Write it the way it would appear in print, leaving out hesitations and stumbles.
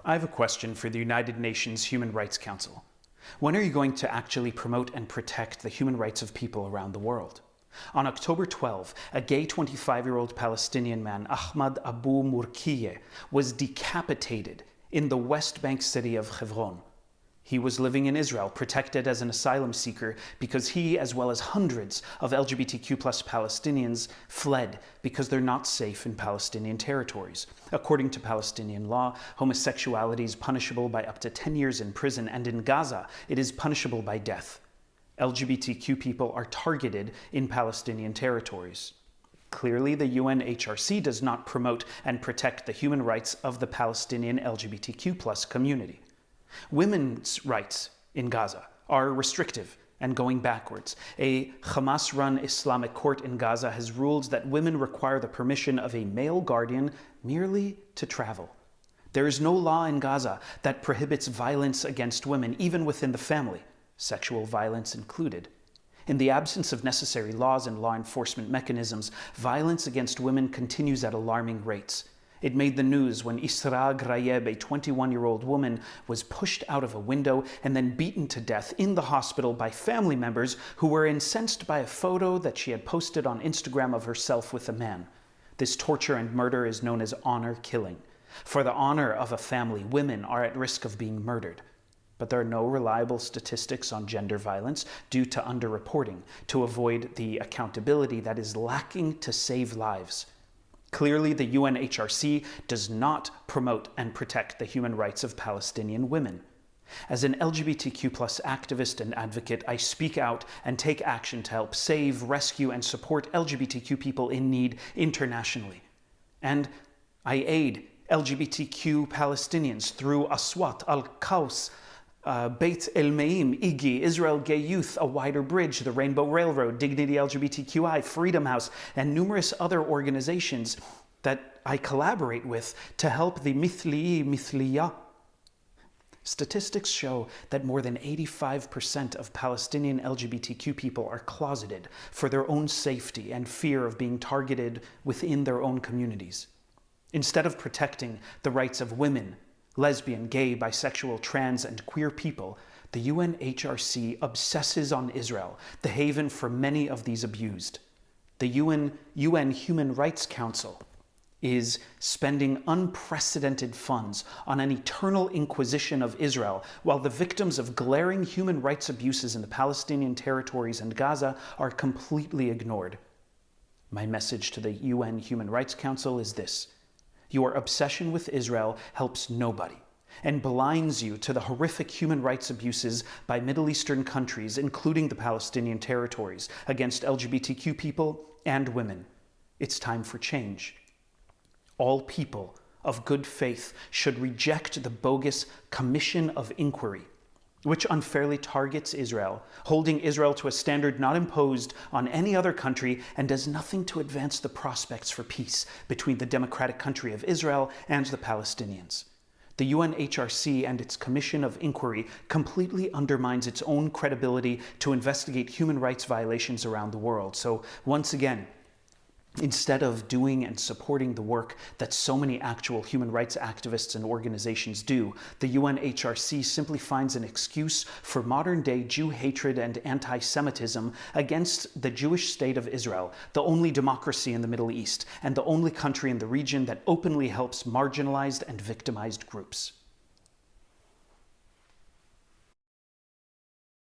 I have a question for the United Nations Human Rights Council. When are you going to actually promote and protect the human rights of people around the world? On October 12, a gay 25-year-old Palestinian man, Ahmad Abu Murkiye, was decapitated in the West Bank city of Hebron. He was living in Israel, protected as an asylum seeker, because he, as well as hundreds of LGBTQ+ Palestinians, fled because they're not safe in Palestinian territories. According to Palestinian law, homosexuality is punishable by up to 10 years in prison, and in Gaza, it is punishable by death. LGBTQ people are targeted in Palestinian territories. Clearly, the UNHRC does not promote and protect the human rights of the Palestinian LGBTQ+ community. Women's rights in Gaza are restrictive and going backwards. A Hamas-run Islamic court in Gaza has ruled that women require the permission of a male guardian merely to travel. There is no law in Gaza that prohibits violence against women, even within the family, sexual violence included. In the absence of necessary laws and law enforcement mechanisms, violence against women continues at alarming rates. It made the news when Isra Grayeb, a 21-year-old woman, was pushed out of a window and then beaten to death in the hospital by family members who were incensed by a photo that she had posted on Instagram of herself with a man. This torture and murder is known as honor killing. For the honor of a family, women are at risk of being murdered. But there are no reliable statistics on gender violence due to underreporting, to avoid the accountability that is lacking to save lives. Clearly, the UNHRC does not promote and protect the human rights of Palestinian women. As an LGBTQ+ activist and advocate, I speak out and take action to help save, rescue, and support LGBTQ people in need internationally. And I aid LGBTQ Palestinians through Aswat, Al-Qaws, Beit El-Meim, IGI, Israel Gay Youth, A Wider Bridge, the Rainbow Railroad, Dignity LGBTQI, Freedom House, and numerous other organizations that I collaborate with to help the Mithli'i, Mithliya. Statistics show that more than 85% of Palestinian LGBTQ people are closeted for their own safety and fear of being targeted within their own communities. Instead of protecting the rights of women, lesbian, gay, bisexual, trans, and queer people, the UNHRC obsesses on Israel, the haven for many of these abused. The UN Human Rights Council is spending unprecedented funds on an eternal inquisition of Israel, while the victims of glaring human rights abuses in the Palestinian territories and Gaza are completely ignored. My message to the UN Human Rights Council is this: your obsession with Israel helps nobody and blinds you to the horrific human rights abuses by Middle Eastern countries, including the Palestinian territories, against LGBTQ people and women. It's time for change. All people of good faith should reject the bogus Commission of Inquiry, which unfairly targets Israel, holding Israel to a standard not imposed on any other country, and does nothing to advance the prospects for peace between the democratic country of Israel and the Palestinians. The UNHRC and its Commission of Inquiry completely undermines its own credibility to investigate human rights violations around the world. So once again, instead of doing and supporting the work that so many actual human rights activists and organizations do, the UNHRC simply finds an excuse for modern-day Jew hatred and anti-Semitism against the Jewish state of Israel, the only democracy in the Middle East, and the only country in the region that openly helps marginalized and victimized groups.